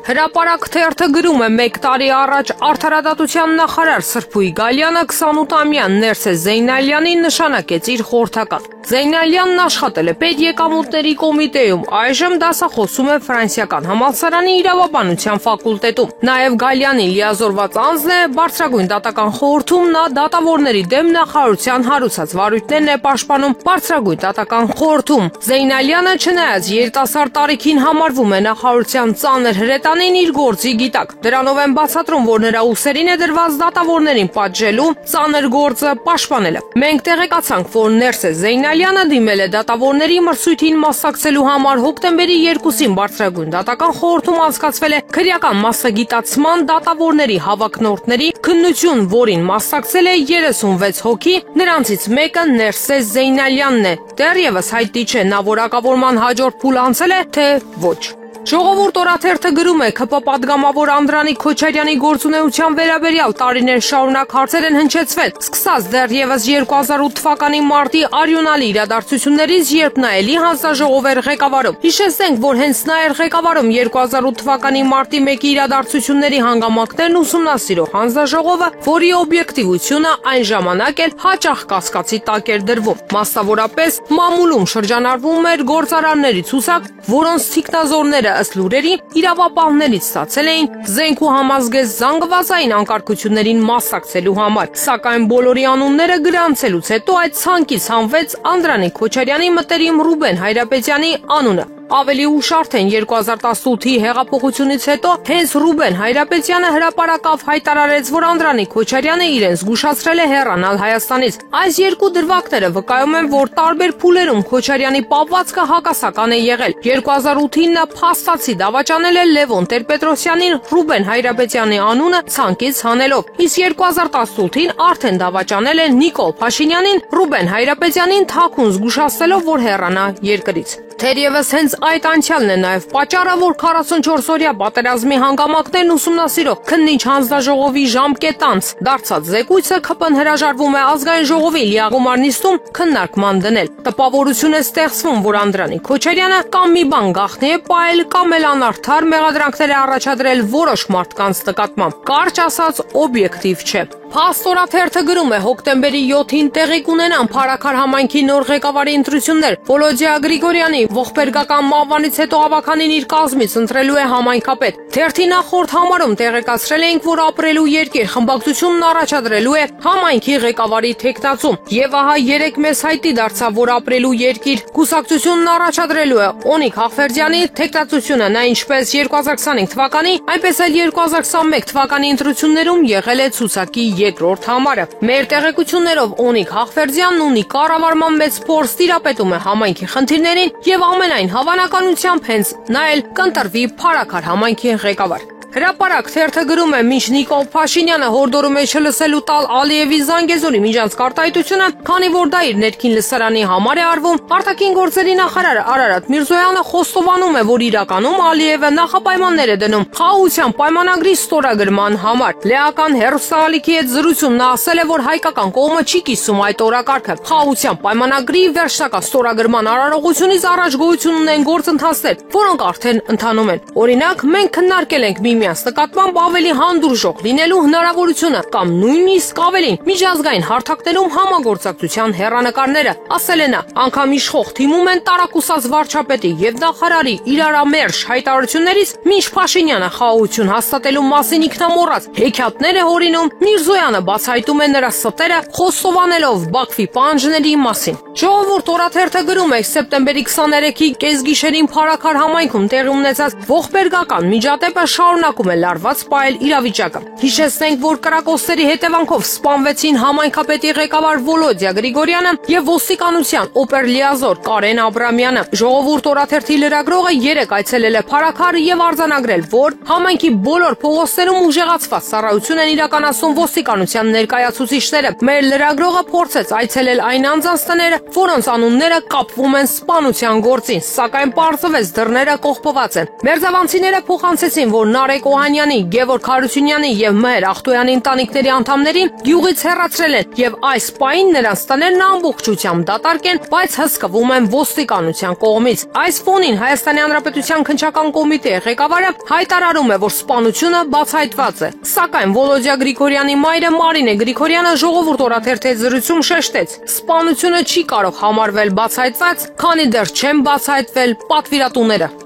Հրապարակ թերթը գրում է մեկ տարի առաջ արդարադատության նախարար Սրփուի Գալյանը 28-ամյա Ներսես Զեյնալյանին նշանակեց իր խորհրդական։ Զեյնալյանն աշխատել է Պետեկամուտների կոմիտեում, այժմ դասախոսում է Ֆրանսիական համալսարանի իրավաբանության ֆակուլտետում։ Նաև Գալյանի լիազորված անձն է Բարձրագույն դատական խորհրդում, նա դատավորների դեմ նախարարության հարուցած վարույթներն է պաշտպանում Բարձրագույն դատական խորհրդում։ Զեյնալյանը չնայած երիտասարդ տարիքին համարվում է նախարարության ծանր հրետանին, իր գործի գիտակ։ Դրանով են բացատրում, որ նրա ուսերին է դրված դատավորներին պատժելու ծանր գործը պաշտպանելը։ Մենք տեղեկացանք, որ Ներսես Զեյնալյանը դիմել է դատավորների մրցույթին մասնակցելու համար հոկտեմբերի 2-ին Բարձրագույն դատական խորհրդում անցկացվել է քրեական մասնագիտացման դատավորների հավակնորդների քննություն, որին մասնակցել է 36 հոգի, նրանցից մեկը Ներսես Զեյնալյանն է։ Դեռևս հայտնի չէ, նա որակավորման հաջորդ փուլ անցել է, թե ոչ։ Ժողովուրդ օրաթերթը գրում է, ՔՊ պատգամավոր Անդրանիկ Քոչարյանի գործունեության վերաբերյալ տարիներ շարունակ հարցեր են հնչեցվել, սկսած դեռևս 2008 թվականի մարտի արյունալի իրադարձություններից, երբ նա էլի հանձնաժողով էր ղեկավարում։ Հիշեցնենք, որ հենց նա էր ղեկավարում 2008 թվականի մարտի 1-ի իրադարձությունների հանգամանքներն ուսումնասիրող հանձնաժողովը, որի օբյեկտիվությունը այն ժամանակ էլ հաճախ կասկածի տակ էր դրվում։ Մասնավորապես մամուլում շրջանառվում էր գործարանների ցուցակ, որոնց թիկնազորները ըստ լուրերի իրավապահներից ստացել էին զենք ու համազգեստ զանգվածային անկարգություններին մասնակցելու համար, սակայն բոլորի անունները գրանցելուց հետո այդ ցանկից հանվեց Անդրանիկ Քոչարյանի մտերիմ Ռուբեն Հայրապետյանի անունը։ Ավելի ուշ արդեն 2018-ի հեղափոխությունից հետո հենց Ռուբեն Հայրապետյանը հրապարակավ հայտարարեց, որ Անդրանիկ Քոչարյանը իրեն զգուշացրել է հեռանալ Հայաստանից։ Այս երկու դրվագները վկայում են, որ տարբեր փուլերում Քոչարյանի պապվածքը հակասական է եղել։ 2008-ին նա փաստացի դավաճանել է Լևոն Տեր-Պետրոսյանին Ռուբեն Հայրապետյանի անունը ցանկից հանելով, իսկ 2018-ին արդեն դավաճանել է Նիկոլ Փաշինյանին Ռուբեն Հայրապետյանին թաքուն զգուշացնելով, որ հեռանա երկրից։ Թերևս հենց այդ անցյալն է նաև պատճառը, որ 44-օրյա պատերազմի հանգամանքներն ուսումնասիրող քննիչ հանձնաժողովի ժամկետանց դարձած զեկույցը ՔՊ-ն հրաժարվում է ազգային ժողովի լիագումար նիստում քննարկման դնել։ Տպավորություն է ստեղծվում, որ Անդրանիկ Քոչարյանը կամ մի բան գաղտնի է պահել, կամ էլ անարդար մեղադրանքներ է առաջադրել որոշ մարդկանց նկատմամբ։ Կարճ ասած, օբյեկտիվ չէ։ Փաստորաթերթը գրում է, հոկտեմբերի 7-ին տեղի կունենան Փարաքար համայնքի նոր ղեկավարի ընտրություններ։ Վոլոդիա Գրիգորյանի ողբերգական մահվանից հետո ավականին իր կազմից ընտրելու է համայնքապետ։ Թերթի նախորդ համարում տեղեկացրել էինք, որ ապրելու երկիր խմբակցությունն առաջադրելու է համայնքի ղեկավարի թեկնածու։ Եվ ահա երեք մեզ հայտնի դարձավ, որ ապրելու երկիր կուսակցությունն առաջադրելու է Օնիկ Հաղվերդյանի թեկնածությունը։ Նա ինչպես 2025 թվականի, այնպես էլ 2021 թվականի ընտրություններում եղել է ցուցակի երկրորդ համարը։ Մեր տեղեկություններով Օնիկ Հաղվերդյանն ունի կառավարման մեծ փորձ, տիրապետում է համայնքի խնդիրներին եւ ամենայն հավանականությամբ հենց նա էլ կընտրվի Փարաքար համայնքի ղեկավար։ Հրապարակ թերթը գրում է, մինչ Նիկոլ Փաշինյանը հորդորում է չլսելու տալ Ալիևի Զանգեզուրի միջանցք արտահայտությունը, քանի որ դա իր ներքին լսարանի համար է արվում, արտաքին գործերի նախարար Արարատ Միրզոյանը խոստովանում է, որ իրականում Ալիևը նախապայմաններ է դնում խաղաղության պայմանագրի ստորագրման համար։ Լեական հեռուստաալիքի հետ զրույցում նա ասել է, որ հայկական կողմը չի կիսում այդ օրակարգը։ Խաղաղության պայմանագրի վերջնական ստորագրման արարողությունից առաջ գոյություն ունեն գործընթացներ, որոնք արդեն ընթանում են։ Օրինակ, մենք քննարկել ենք միմյանց նկատմամբ ավելի հանդուրժող լինելու հնարավորությունը կամ նույնիսկ ավելին միջազգային հարթակներում համագործակցության հեռանկարները, ասել է նա։ Անգամ իշխող թիմում են տարակուսած վարչապետի եւ նախարարի իրարամերժ հայտարարություններից, մինչ Փաշինյանը խաղաղություն հաստատելու մասին ինքնամոռաց հեքիաթներ է հորինում, Միրզոյանը բացահայտում է նրա ստերը, խոստովանելով Բաքվի պահանջների մասին։ Ժողովուրդ օրաթերթը գրում է, սեպտեմբերի 23-ի կեսգիշերին Փարաքար համայնքում տեղի ունեցած ողբերգական միջադեպը շարունակում է լարված պահել իրավիճակը։ Հիշեցնենք, որ կրակոցների հետևանքով սպանվեցին համայնքապետի ղեկավար Վոլոդիա Գրիգորյանը եւ ոստիկանության օպերլիազոր Կարեն Աբրամյանը։ Ժողովուրդ օրաթերթի լրագրողը երեկ այցելել է Փարաքար եւ արձանագրել, որ համայնքի բոլոր փողոցներում ուժեղացված ծառայություն են իրականացնում ոստիկանության ներկայացուցիչները։ Մեր լրագրողը փորձեց այցելել այն անձանց տները, որոնց անունները կապվում են սպանության գործին, սակայն պարզվեց դռները կողպված են։ Մերձավանցիները փոխանցեցին, որ Նարեկ Արթուր Օհանյանի, Գևորգ Հարությունյանի եւ Մհեր Ախտոյանի ընտանիքների անդամներին գյուղից հեռացրել են եւ այս պահին նրանց տներն ամբողջությամբ դատարկեն, բայց հսկվում են ոստիկանության կողմից։ Այս ֆոնին Հայաստանի Հանրապետության քննչական կոմիտեի ղեկավարը հայտարարում է, որ սպանությունը բացահայտված է։ Սակայն Վոլոդյա Գրիգորյանի մայրը Մարինե Գրիգորյանը Ժողովուրդ օրաթերթի զրույցում շեշտեց. սպանությունը չի կարող համարվել բացահայտված, քանի դեռ չեն բացահայտվել պատվիրատուները։